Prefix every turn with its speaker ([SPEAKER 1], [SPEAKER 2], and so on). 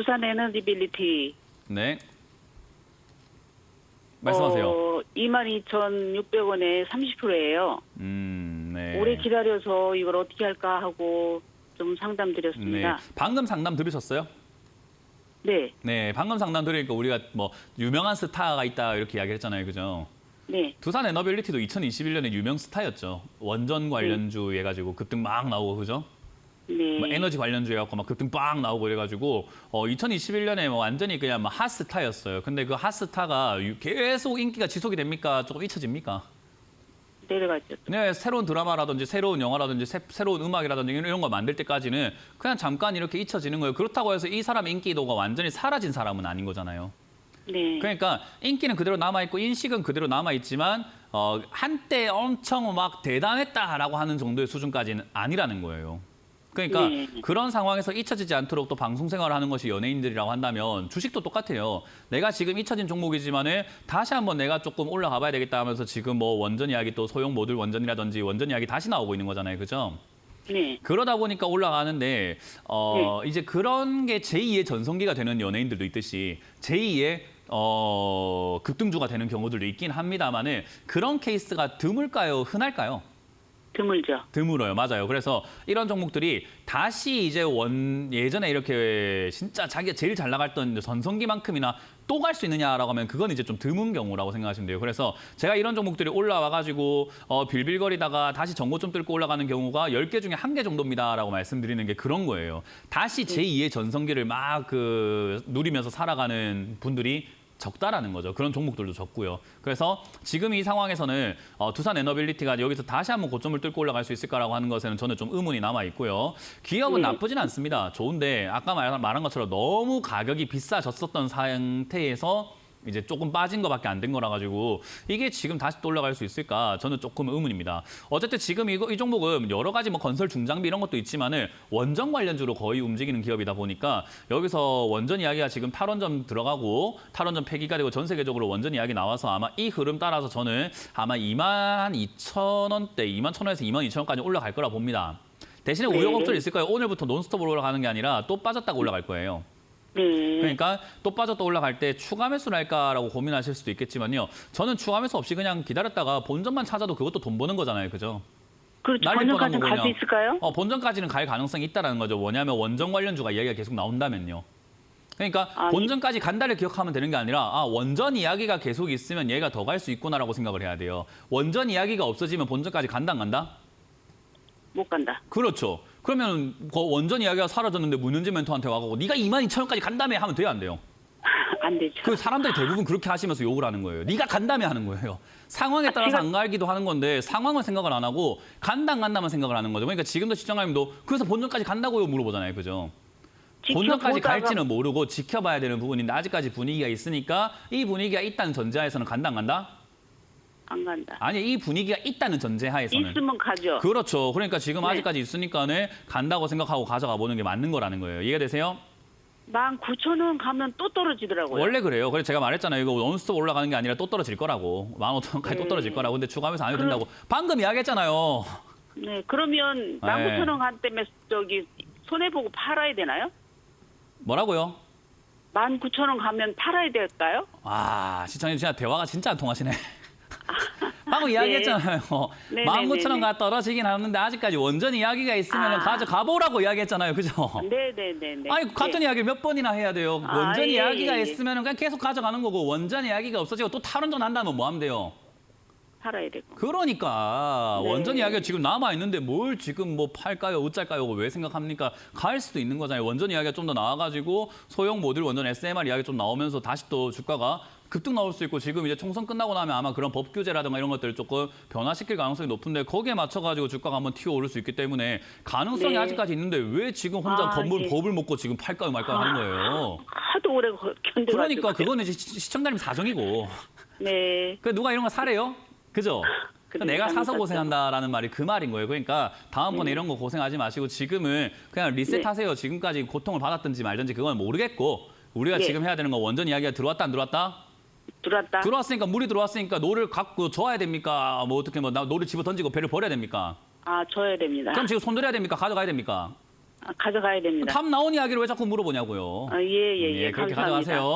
[SPEAKER 1] 두산 에너지빌리티.
[SPEAKER 2] 네. 말씀하세요.
[SPEAKER 1] 22,600원에 30%예요.
[SPEAKER 2] 네.
[SPEAKER 1] 오래 기다려서 이걸 어떻게 할까 하고 좀 상담드렸습니다.
[SPEAKER 2] 네. 방금 상담 들으셨어요?
[SPEAKER 1] 네.
[SPEAKER 2] 네, 방금 상담 들으니까 우리가 뭐 유명한 스타가 있다 이렇게 이야기했잖아요, 그죠?
[SPEAKER 1] 네.
[SPEAKER 2] 두산 에너빌리티도 2021년에 유명 스타였죠. 원전 관련주 해가지고 급등 막 나오고, 그죠?
[SPEAKER 1] 네.
[SPEAKER 2] 뭐 에너지 관련주 해갖고 막 급등 빵 나오고 이래가지고 2021년에 뭐 완전히 그냥 뭐 핫스타였어요. 근데 그 핫스타가 계속 인기가 지속이 됩니까? 조금 잊혀집니까?
[SPEAKER 1] 내려갔죠.
[SPEAKER 2] 네, 새로운 드라마라든지 새로운 영화라든지 새로운 음악이라든지 이런 거 만들 때까지는 그냥 잠깐 이렇게 잊혀지는 거예요. 그렇다고 해서 이 사람 인기도가 완전히 사라진 사람은 아닌 거잖아요.
[SPEAKER 1] 네.
[SPEAKER 2] 그러니까 인기는 그대로 남아있고 인식은 그대로 남아있지만 한때 엄청 막 대단했다라고 하는 정도의 수준까지는 아니라는 거예요. 그러니까
[SPEAKER 1] 네.
[SPEAKER 2] 그런 상황에서 잊혀지지 않도록 또 방송 생활을 하는 것이 연예인들이라고 한다면 주식도 똑같아요. 내가 지금 잊혀진 종목이지만은 다시 한번 내가 조금 올라가 봐야 되겠다 하면서 지금 뭐 원전 이야기 또 소형 모듈 원전이라든지 원전 이야기 다시 나오고 있는 거잖아요. 그죠?
[SPEAKER 1] 네.
[SPEAKER 2] 그러다 보니까 올라가는데 이제 그런 게 제2의 전성기가 되는 연예인들도 있듯이 제2의 급등주가 되는 경우들도 있긴 합니다만은 그런 케이스가 드물까요? 흔할까요?
[SPEAKER 1] 드물죠.
[SPEAKER 2] 드물어요. 맞아요. 그래서 이런 종목들이 다시 이제 예전에 이렇게 진짜 자기가 제일 잘 나갔던 전성기만큼이나 또 갈 수 있느냐라고 하면 그건 이제 좀 드문 경우라고 생각하시면 돼요. 그래서 제가 이런 종목들이 올라와가지고 빌빌거리다가 다시 전고점 뚫고 올라가는 경우가 10개 중에 1개 정도입니다라고 말씀드리는 게 그런 거예요. 다시 제2의 전성기를 막 누리면서 살아가는 분들이 적다라는 거죠. 그런 종목들도 적고요. 그래서 지금 이 상황에서는 두산 에너빌리티가 여기서 다시 한번 고점을 뚫고 올라갈 수 있을까라고 하는 것에는 저는 좀 의문이 남아 있고요. 기업은 나쁘진 않습니다. 좋은데 아까 말한 것처럼 너무 가격이 비싸졌었던 상태에서 이제 조금 빠진 것밖에 안 된 거라 가지고 이게 지금 다시 또 올라갈 수 있을까 저는 조금 의문입니다. 어쨌든 지금 이 종목은 여러 가지 뭐 건설 중장비 이런 것도 있지만은 원전 관련주로 거의 움직이는 기업이다 보니까 여기서 원전 이야기가 지금 탈원전 들어가고 탈원전 폐기가 되고 전 세계적으로 원전 이야기 나와서 아마 이 흐름 따라서 저는 아마 22,000원대, 21,000원에서 22,000원까지 올라갈 거라 봅니다. 대신에 우여곡절이 있을 거예요. 오늘부터 논스톱으로 올라가는 게 아니라 또 빠졌다가 올라갈 거예요.
[SPEAKER 1] 네.
[SPEAKER 2] 그러니까 또 빠졌다 올라갈 때 추가 매수를 할까라고 고민하실 수도 있겠지만요. 저는 추가 매수 없이 그냥 기다렸다가 본전만 찾아도 그것도 돈 버는 거잖아요. 그죠?
[SPEAKER 1] 그렇죠.
[SPEAKER 2] 날릴 뻔한
[SPEAKER 1] 본전까지는 갈 수
[SPEAKER 2] 거군요.
[SPEAKER 1] 있을까요?
[SPEAKER 2] 본전까지는 갈 가능성이 있다는 거죠. 뭐냐면 원전 관련주가 이야기가 계속 나온다면요. 그러니까 본전까지 간다를 기억하면 되는 게 아니라 원전 이야기가 계속 있으면 얘가 더 갈 수 있구나라고 생각을 해야 돼요. 원전 이야기가 없어지면 본전까지 간다 안 간다?
[SPEAKER 1] 못 간다.
[SPEAKER 2] 그렇죠. 그러면 원전 이야기가 사라졌는데 문현재 멘토한테 와가지고 네가 22,000원까지 간다며 하면 돼요, 안 돼요?
[SPEAKER 1] 안 되죠.
[SPEAKER 2] 그 사람들이 대부분 그렇게 하시면서 욕을 하는 거예요. 네가 간다며 하는 거예요. 상황에 따라서 안 갈기도 하는 건데 상황을 생각을 안 하고 간다 안 간다만 생각을 하는 거죠. 그러니까 지금도 시청자님도 그래서 본전까지 간다고요 물어보잖아요. 그죠? 본전까지 갈지는 모르고 지켜봐야 되는 부분인데 아직까지 분위기가 있으니까 이 분위기가 있다는 전제하에서는 간다 안 간다?
[SPEAKER 1] 안 간다.
[SPEAKER 2] 아니 이 분위기가 있다는 전제하에서는.
[SPEAKER 1] 있으면 가죠.
[SPEAKER 2] 그렇죠. 그러니까 지금
[SPEAKER 1] 네.
[SPEAKER 2] 아직까지 있으니까는 간다고 생각하고 가져가 보는 게 맞는 거라는 거예요. 이해가 되세요?
[SPEAKER 1] 19,000원 가면 또 떨어지더라고요.
[SPEAKER 2] 원래 그래요. 그래서 제가 말했잖아요. 이거 논스톱 올라가는 게 아니라 또 떨어질 거라고. 15,000원까지 또 떨어질 거라고. 근데 추가하면서 안 해도 된다고. 방금 이야기했잖아요.
[SPEAKER 1] 네, 그러면 19,000원 간 때문에 손해보고 팔아야 되나요?
[SPEAKER 2] 뭐라고요?
[SPEAKER 1] 19,000원 가면 팔아야 될까요?
[SPEAKER 2] 시청자 진짜 대화가 진짜 안 통하시네. 방금 이야기했잖아요.
[SPEAKER 1] 네.
[SPEAKER 2] 19,000원가 떨어지긴 하는데 아직까지 원전 이야기가 있으면 가보라고 이야기했잖아요. 그죠?
[SPEAKER 1] 네네네.
[SPEAKER 2] 아니 같은 이야기를 몇 번이나 해야 돼요. 원전
[SPEAKER 1] 예,
[SPEAKER 2] 이야기가
[SPEAKER 1] 예.
[SPEAKER 2] 있으면 그냥 계속 가져가는 거고 원전 이야기가 없어지고 또 탈원전 한다면 뭐 하면 돼요?
[SPEAKER 1] 팔아야 되고.
[SPEAKER 2] 그러니까
[SPEAKER 1] 네.
[SPEAKER 2] 원전 이야기가 지금 남아 있는데 뭘 지금 뭐 팔까요, 어쩔까요? 왜 생각합니까? 갈 수도 있는 거잖아요. 원전 이야기가 좀 더 나와가지고 소형 모듈 원전 SMR 이야기 좀 나오면서 다시 또 주가가 급등 나올 수 있고 지금 이제 총선 끝나고 나면 아마 그런 법 규제라든가 이런 것들을 조금 변화시킬 가능성이 높은데 거기에 맞춰가지고 주가가 한번 튀어오를 수 있기 때문에 가능성이
[SPEAKER 1] 네.
[SPEAKER 2] 아직까지 있는데 왜 지금 혼자 건물
[SPEAKER 1] 예.
[SPEAKER 2] 법을 먹고 지금 팔까요 말까요 하는 거예요.
[SPEAKER 1] 하도 오래 견뎌가지고.
[SPEAKER 2] 그러니까 그거는 이제 시청자님 사정이고.
[SPEAKER 1] 네.
[SPEAKER 2] 그 누가 이런 거 사래요? 그죠?
[SPEAKER 1] 그래,
[SPEAKER 2] 내가 사서
[SPEAKER 1] 잘못
[SPEAKER 2] 고생한다라는 말이 그 말인 거예요. 그러니까 다음번에 이런 거 고생하지 마시고 지금은 그냥 리셋하세요. 지금까지 고통을 받았든지 말든지 그건 모르겠고 우리가
[SPEAKER 1] 네.
[SPEAKER 2] 지금 해야 되는 건 원전 이야기가 들어왔다 안 들어왔다?
[SPEAKER 1] 들어왔다.
[SPEAKER 2] 들어왔으니까 물이 들어왔으니까 노를 갖고 줘야 됩니까? 뭐 어떻게 노를 집어 던지고 배를 버려야 됩니까?
[SPEAKER 1] 줘야 됩니다.
[SPEAKER 2] 그럼 지금 손들어야 됩니까? 가져가야 됩니까?
[SPEAKER 1] 가져가야 됩니다.
[SPEAKER 2] 답 나온 이야기를 왜 자꾸 물어보냐고요.
[SPEAKER 1] 예,
[SPEAKER 2] 그렇게
[SPEAKER 1] 감사합니다.
[SPEAKER 2] 가져가세요.